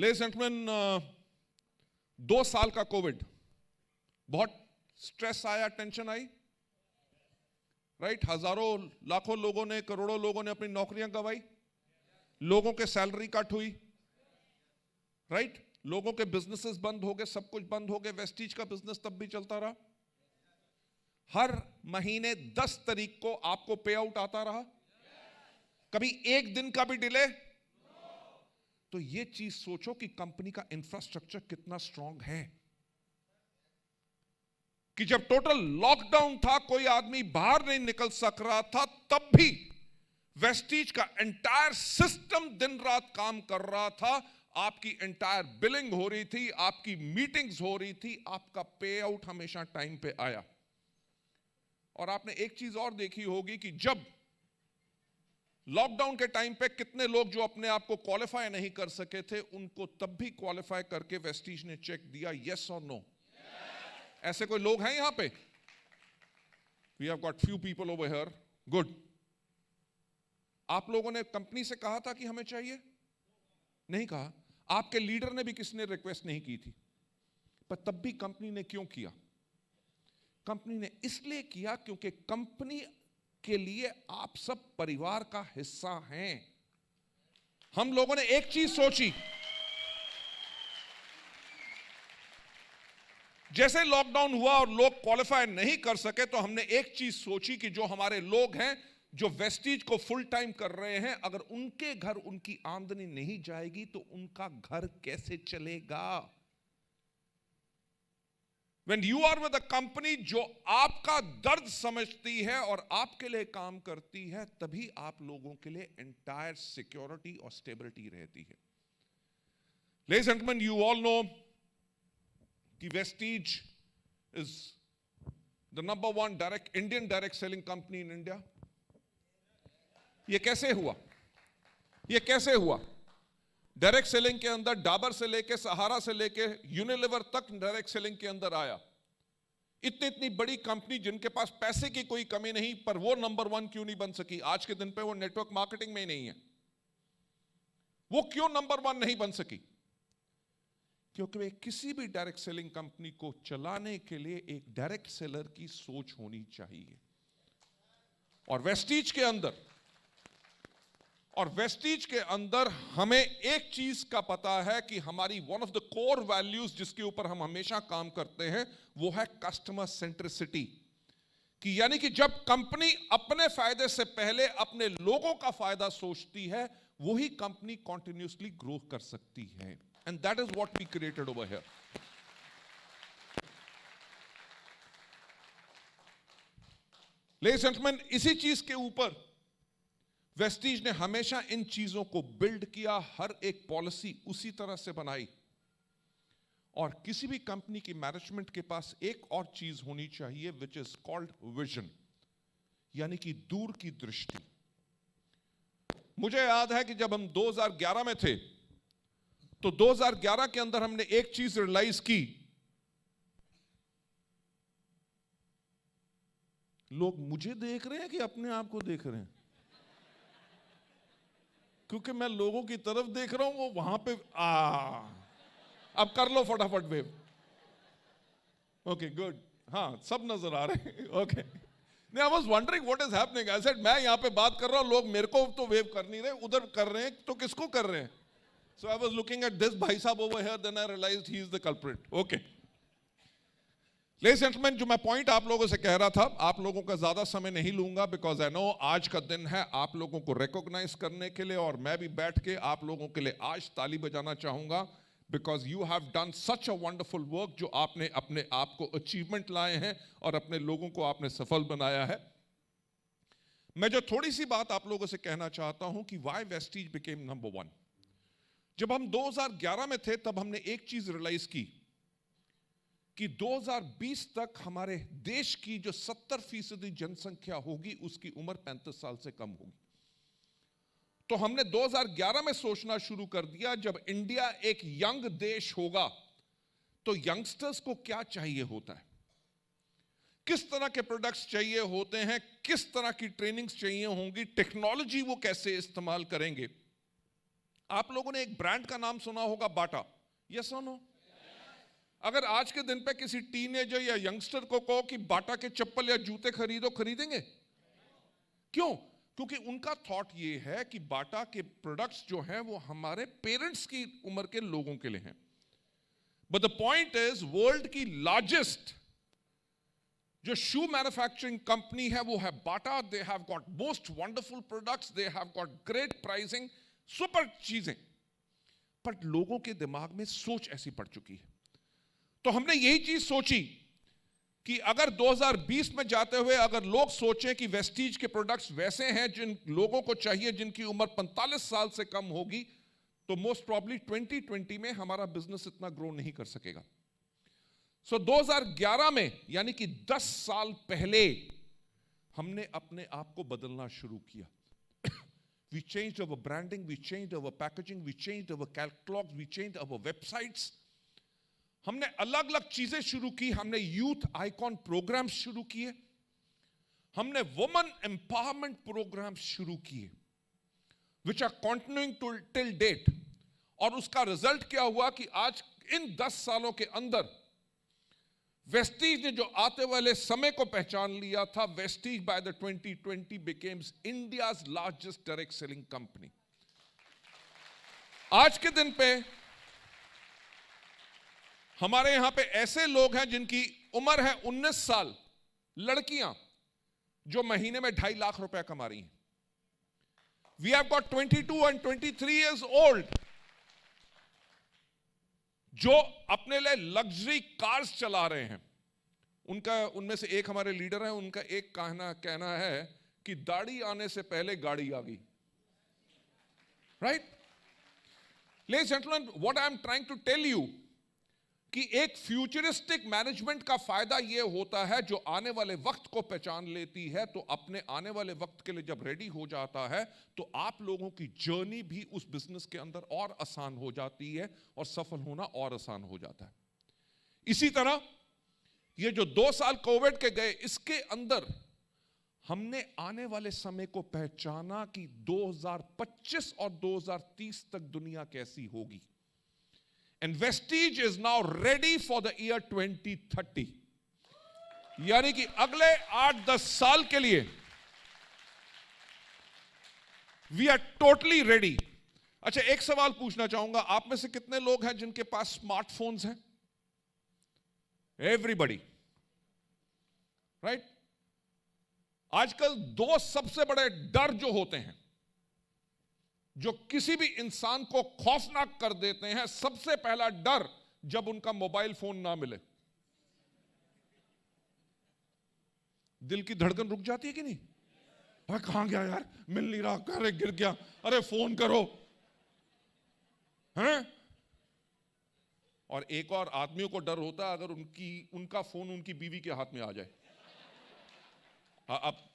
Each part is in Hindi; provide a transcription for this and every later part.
लेडीज एंड जेंटलमैन, 2 साल का कोविड, बहुत स्ट्रेस आया, टेंशन आई, राइट। हजारों लाखों लोगों ने, करोड़ों लोगों ने अपनी नौकरियां गंवाई, लोगों के सैलरी कट हुई, राइट। लोगों के बिजनेसेस बंद हो गए, सब कुछ बंद हो गए। वेस्टीज का बिजनेस तब भी चलता रहा। हर महीने 10 तारीख को आपको पे आउट आता रहा, कभी एक दिन का भी डिले। तो ये चीज सोचो कि कंपनी का इंफ्रास्ट्रक्चर कितना स्ट्रांग है, कि जब टोटल लॉकडाउन था, कोई आदमी बाहर नहीं निकल सक रहा था, तब भी वेस्टीज का एंटायर सिस्टम दिन रात काम कर रहा था। आपकी एंटायर बिलिंग हो रही थी, आपकी मीटिंग्स हो रही थी, आपका पे आउट हमेशा टाइम पे आया। और आपने एक चीज और देखी होगी कि जब लॉकडाउन के टाइम पे कितने लोग जो अपने आप को क्वालिफाई नहीं कर सके थे, उनको तब भी क्वालिफाई करके वेस्टीज ने चेक दिया, यस और नो। ऐसे कोई लोग हैं यहां पे? We have got few people over here, good. आप लोगों ने कंपनी से कहा था कि हमें चाहिए? नहीं कहा। आपके लीडर ने भी किसने रिक्वेस्ट नहीं की थी, पर तब भी कंपनी ने क्यों किया? कंपनी ने इसलिए किया क्योंकि कंपनी के लिए आप सब परिवार का हिस्सा हैं। हम लोगों ने एक चीज सोची, जैसे लॉकडाउन हुआ और लोग क्वालिफाई नहीं कर सके, तो हमने एक चीज सोची कि जो हमारे लोग हैं जो वेस्टीज को फुल टाइम कर रहे हैं, अगर उनके घर उनकी आमदनी नहीं जाएगी तो उनका घर कैसे चलेगा? When you are with a company जो आपका दर्द समझती है और आपके लिए काम करती है, तभी आप लोगों के लिए एंटायर सिक्योरिटी और स्टेबिलिटी रहती है। Ladies and gentlemen, you all know कि Vestige is the #1 Indian direct selling company in India. ये कैसे हुआ? ये कैसे हुआ? डायरेक्ट सेलिंग के अंदर डाबर से लेके, सहारा से लेके, यूनिलीवर तक डायरेक्ट सेलिंग के अंदर आया। इतनी इतनी बड़ी कंपनी जिनके पास पैसे की कोई कमी नहीं, पर वो #1 क्यों नहीं बन सकी? आज के दिन पे वो नेटवर्क मार्केटिंग में ही नहीं है। वो क्यों #1 नहीं बन सकी? क्योंकि वे किसी भी डायरेक्ट सेलिंग कंपनी को चलाने के लिए एक डायरेक्ट सेलर की सोच होनी चाहिए। और वेस्टीज के अंदर हमें एक चीज का पता है कि हमारी one of the core values जिसके ऊपर हम हमेशा काम करते हैं, वो है कस्टमर सेंट्रिसिटी। कि यानी कि जब कंपनी अपने फायदे से पहले अपने लोगों का फायदा सोचती है, वही कंपनी कंटिन्यूअसली ग्रो कर सकती है। And that is what we created over here. Ladies and gentleman, इसी चीज के ऊपर वेस्टीज ने हमेशा इन चीजों को बिल्ड किया, हर एक पॉलिसी उसी तरह से बनाई। और किसी भी कंपनी की मैनेजमेंट के पास एक और चीज होनी चाहिए, विच इज कॉल्ड विजन, यानी कि दूर की दृष्टि। मुझे याद है कि जब हम 2011 में थे, तो 2011 के अंदर हमने एक चीज रियलाइज की, लोग मुझे देख रहे हैं कि अपने आप को देख रहे हैं? क्योंकि मैं लोगों की तरफ देख रहा हूं, वो वहां पे अब कर लो फटाफट वेव। ओके गुड, हाँ सब नजर आ रहे हैं। Okay, I was wondering what is happening. I said मैं यहां पे बात कर रहा हूं, लोग मेरे को तो वेव कर नहीं रहे, उधर कर रहे हैं, तो किसको कर रहे हैं? So I was looking at this भाई साहब over here, then I realized he is the culprit. Okay ladies and gentleman, जो मैं पॉइंट आप लोगों से कह रहा था, आप लोगों का ज्यादा समय नहीं लूंगा, बिकॉज आई नो आज का दिन है आप लोगों को रिकॉग्नाइज करने के लिए, और मैं भी बैठ के आप लोगों के लिए आज ताली बजाना चाहूंगा, because you have done such a wonderful work, जो आपने अपने आप को अचीवमेंट लाए हैं और अपने लोगों को आपने सफल बनाया है। मैं जो थोड़ी सी बात आप लोगों से कहना चाहता हूं कि व्हाई वेस्टीज बिकेम #1। जब हम 2011 में थे, तब हमने एक चीज रियलाइज की कि 2020 तक हमारे देश की जो 70% जनसंख्या होगी, उसकी उम्र 35 साल से कम होगी। तो हमने 2011 में सोचना शुरू कर दिया, जब इंडिया एक यंग देश होगा, तो यंगस्टर्स को क्या चाहिए होता है, किस तरह के प्रोडक्ट्स चाहिए होते हैं, किस तरह की ट्रेनिंग्स चाहिए होंगी, टेक्नोलॉजी वो कैसे इस्तेमाल करेंगे। आप लोगों ने एक ब्रांड का नाम सुना होगा, बाटा। यस और नो? अगर आज के दिन पे किसी टीनेजर या यंगस्टर को कहो कि बाटा के चप्पल या जूते खरीदो, खरीदेंगे? क्यों? क्योंकि उनका थॉट ये है कि बाटा के प्रोडक्ट्स जो हैं वो हमारे पेरेंट्स की उम्र के लोगों के लिए हैं। But the point is, world की लार्जेस्ट जो शू मैन्युफैक्चरिंग कंपनी है वो है Bata. They have got most wonderful products, they have got great pricing, super चीजें। बट लोगों के दिमाग में सोच ऐसी पड़ चुकी है। तो हमने यही चीज सोची कि अगर 2020 में जाते हुए अगर लोग सोचें कि वेस्टीज के प्रोडक्ट्स वैसे हैं जिन लोगों को चाहिए जिनकी उम्र 45 साल से कम होगी, तो मोस्ट प्रॉब्ली 2020 में हमारा बिजनेस इतना ग्रो नहीं कर सकेगा। सो 2011 में, यानी कि 10 साल पहले, हमने अपने आप को बदलना शुरू किया। We changed our branding, we changed our packaging, we changed our catalogs, we changed our websites. हमने अलग अलग चीजें शुरू की। हमने यूथ आइकॉन प्रोग्राम्स शुरू किए, हमने वुमेन एम्पावरमेंट प्रोग्राम्स शुरू किए, which are continuing till date. और उसका रिजल्ट क्या हुआ कि आज इन 10 सालों के अंदर वेस्टीज ने जो आते वाले समय को पहचान लिया था, Vestige by the 2020 becomes India's largest direct selling company. आज के दिन पे हमारे यहां पे ऐसे लोग हैं जिनकी उम्र है 19 साल, लड़कियां जो महीने में 2.5 लाख रुपए कमा रही हैं। We have got 22 and 23 years old जो अपने लिए लग्जरी कार्स चला रहे हैं। उनमें से एक हमारे लीडर हैं, उनका एक कहना है कि दाढ़ी आने से पहले गाड़ी आ गई। Right? Ladies and gentleman, what I am trying to tell you कि एक फ्यूचरिस्टिक मैनेजमेंट का फायदा यह होता है जो आने वाले वक्त को पहचान लेती है, तो अपने आने वाले वक्त के लिए जब रेडी हो जाता है तो आप लोगों की जर्नी भी उस बिजनेस के अंदर और आसान हो जाती है और सफल होना और आसान हो जाता है। इसी तरह ये जो 2 साल कोविड के गए, इसके अंदर हमने आने वाले समय को पहचाना कि 2025 और 2030 तक दुनिया कैसी होगी। And Vestige is now ready for the year 2030, यानी कि अगले 8-10 साल के लिए we are totally ready। अच्छा, एक सवाल पूछना चाहूंगा, आप में से कितने लोग हैं जिनके पास स्मार्टफोन्स हैं? Everybody, right? आजकल 2 सबसे बड़े डर जो होते हैं, जो किसी भी इंसान को खौफनाक कर देते हैं, सबसे पहला डर जब उनका मोबाइल फोन ना मिले, दिल की धड़कन रुक जाती है कि नहीं? अरे कहां गया यार, मिल नहीं रहा, अरे गिर गया, अरे फोन करो, हैं? और एक और आदमियों को डर होता है अगर उनका फोन उनकी बीवी के हाथ में आ जाए। अब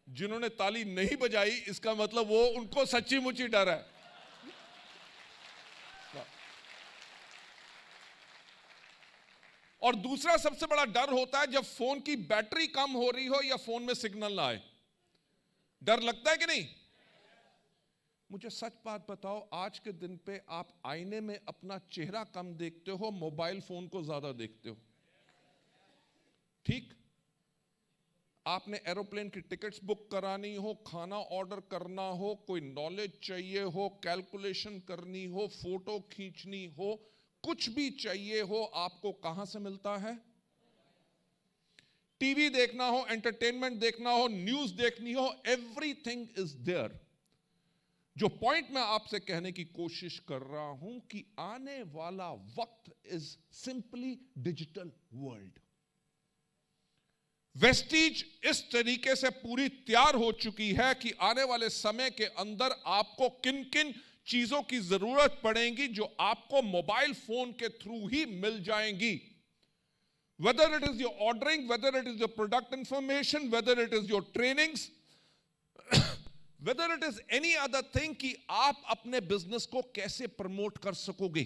जिन्होंने ताली नहीं बजाई, इसका मतलब वो उनको सच्ची मुच्ची डर है। और दूसरा सबसे बड़ा डर होता है जब फोन की बैटरी कम हो रही हो या फोन में सिग्नल ना आए। डर लगता है कि नहीं? मुझे सच बात बताओ, आज के दिन पे आप आईने में अपना चेहरा कम देखते हो, मोबाइल फोन को ज्यादा देखते हो। ठीक? आपने एरोप्लेन की टिकट्स बुक करानी हो, खाना ऑर्डर करना हो, कोई नॉलेज चाहिए हो, कैलकुलेशन करनी हो, फोटो खींचनी हो, कुछ भी चाहिए हो, आपको कहां से मिलता है? टीवी देखना हो, एंटरटेनमेंट देखना हो, न्यूज देखनी हो, एवरीथिंग इज देयर। जो पॉइंट मैं आपसे कहने की कोशिश कर रहा हूं कि आने वाला वक्त is simply digital world. Vestige इस तरीके से पूरी तैयार हो चुकी है कि आने वाले समय के अंदर आपको किन किन चीजों की जरूरत पड़ेगी जो आपको मोबाइल फोन के थ्रू ही मिल जाएंगी। Whether it is your ordering, whether it is your product information, whether it is your trainings, whether it is any other thing कि आप अपने बिजनेस को कैसे प्रमोट कर सकोगे।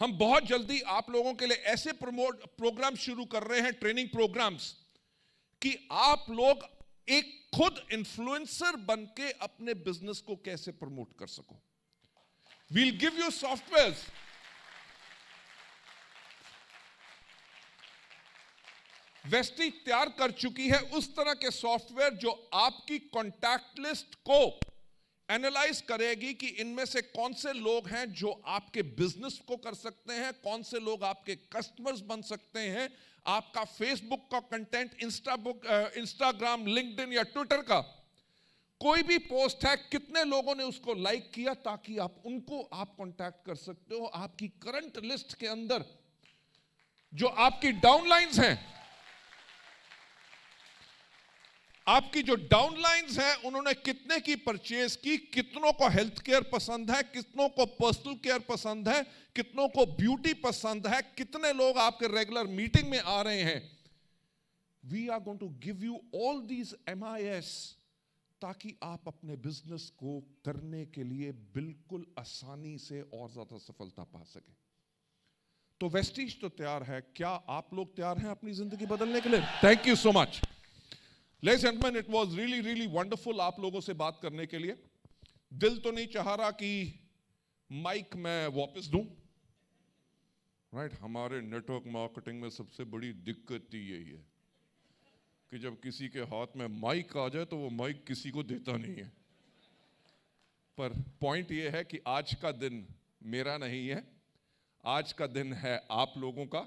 हम बहुत जल्दी आप लोगों के लिए ऐसे प्रोग्राम शुरू कर रहे हैं, ट्रेनिंग प्रोग्राम्स, कि आप लोग एक खुद इन्फ्लुएंसर बन के अपने बिजनेस को कैसे प्रमोट कर सको। We'll give you software. Vestige तैयार कर चुकी है उस तरह के सॉफ्टवेयर जो आपकी कॉन्टैक्ट लिस्ट को एनालाइज करेगी कि इनमें से कौन से लोग हैं जो आपके बिजनेस को कर सकते हैं, कौन से लोग आपके कस्टमर्स बन सकते हैं। आपका फेसबुक का कंटेंट, इंस्टाग्राम, लिंक्डइन या ट्विटर का कोई भी पोस्ट है, कितने लोगों ने उसको लाइक किया, ताकि आप उनको कांटेक्ट कर सकते हो। आपकी करंट लिस्ट के अंदर जो आपकी डाउनलाइंस हैं, आपकी जो डाउनलाइंस हैं, उन्होंने कितने की परचेज की, कितनों को हेल्थ केयर पसंद है, कितनों को पर्सनल केयर पसंद है, कितनों को ब्यूटी पसंद है, कितने लोग आपके रेगुलर मीटिंग में आ रहे हैं। We are going to give you all these MIS ताकि आप अपने बिजनेस को करने के लिए बिल्कुल आसानी से और ज्यादा सफलता पा सके। तो वेस्टीज तो तैयार है, क्या आप लोग तैयार हैं अपनी जिंदगी बदलने के लिए? Thank you so much ladies and gentleman, it was really really wonderful आप लोगों से बात करने के लिए। दिल तो नहीं चाह रहा कि माइक मैं वापस दूं, राइट? हमारे नेटवर्क मार्केटिंग में सबसे बड़ी दिक्कत ही यही है कि जब किसी के हाथ में माइक आ जाए तो वो माइक किसी को देता नहीं है। पर पॉइंट ये है कि आज का दिन मेरा नहीं है, आज का दिन है आप लोगों का।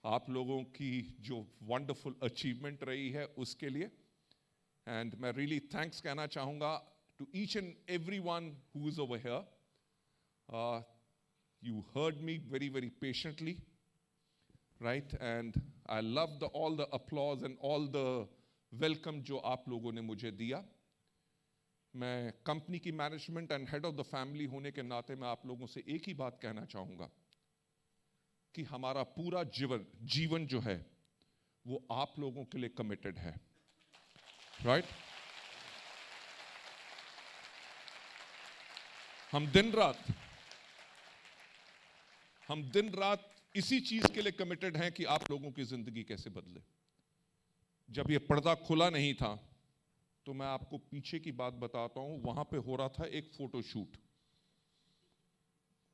आप लोगों की जो वंडरफुल अचीवमेंट रही है उसके लिए, एंड मैं रियली थैंक्स कहना चाहूंगा to each and everyone who is over here. You heard me very very patiently, right? And I love all the applause and all the welcome जो आप लोगों ने मुझे दिया। मैं कंपनी की management and head of the family होने के नाते मैं आप लोगों से एक ही बात कहना चाहूंगा कि हमारा पूरा जीवन जो है वो आप लोगों के लिए कमिटेड है, राइट? हम दिन रात इसी चीज के लिए कमिटेड हैं कि आप लोगों की जिंदगी कैसे बदले। जब ये पर्दा खुला नहीं था तो मैं आपको पीछे की बात बताता हूं, वहां पे हो रहा था एक फोटोशूट,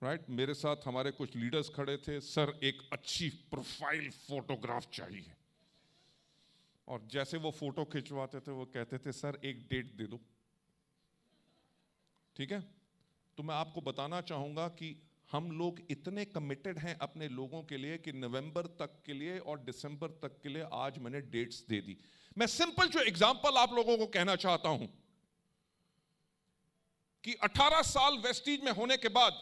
राइट? मेरे साथ हमारे कुछ लीडर्स खड़े थे, सर एक अच्छी प्रोफाइल फोटोग्राफ चाहिए। और जैसे वो फोटो खिंचवाते थे वो कहते थे सर एक डेट दे दो, ठीक है? तो मैं आपको बताना चाहूंगा कि हम लोग इतने कमिटेड हैं अपने लोगों के लिए कि नवंबर तक के लिए और दिसंबर तक के लिए आज मैंने डेट्स दे दी। मैं सिंपल जो एग्जांपल आप लोगों को कहना चाहता हूं कि 18 साल वेस्टीज में होने के बाद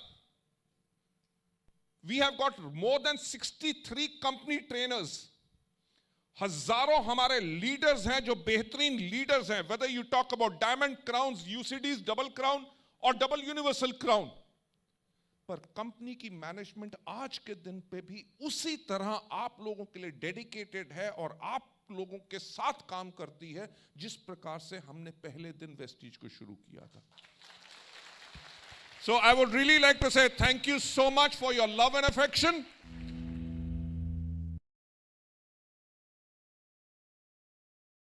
we have got more than 63 company trainers. हजारों हमारे लीडर्स हैं जो बेहतरीन लीडर्स हैं, whether you talk about diamond crowns, UCDs, double crown और डबल यूनिवर्सल क्राउन। पर कंपनी की मैनेजमेंट आज के दिन पे भी उसी तरह आप लोगों के लिए डेडिकेटेड है और आप लोगों के साथ काम करती है जिस प्रकार से हमने पहले दिन वेस्टीज को शुरू किया था। So I would really like to say thank you so much for your love and affection.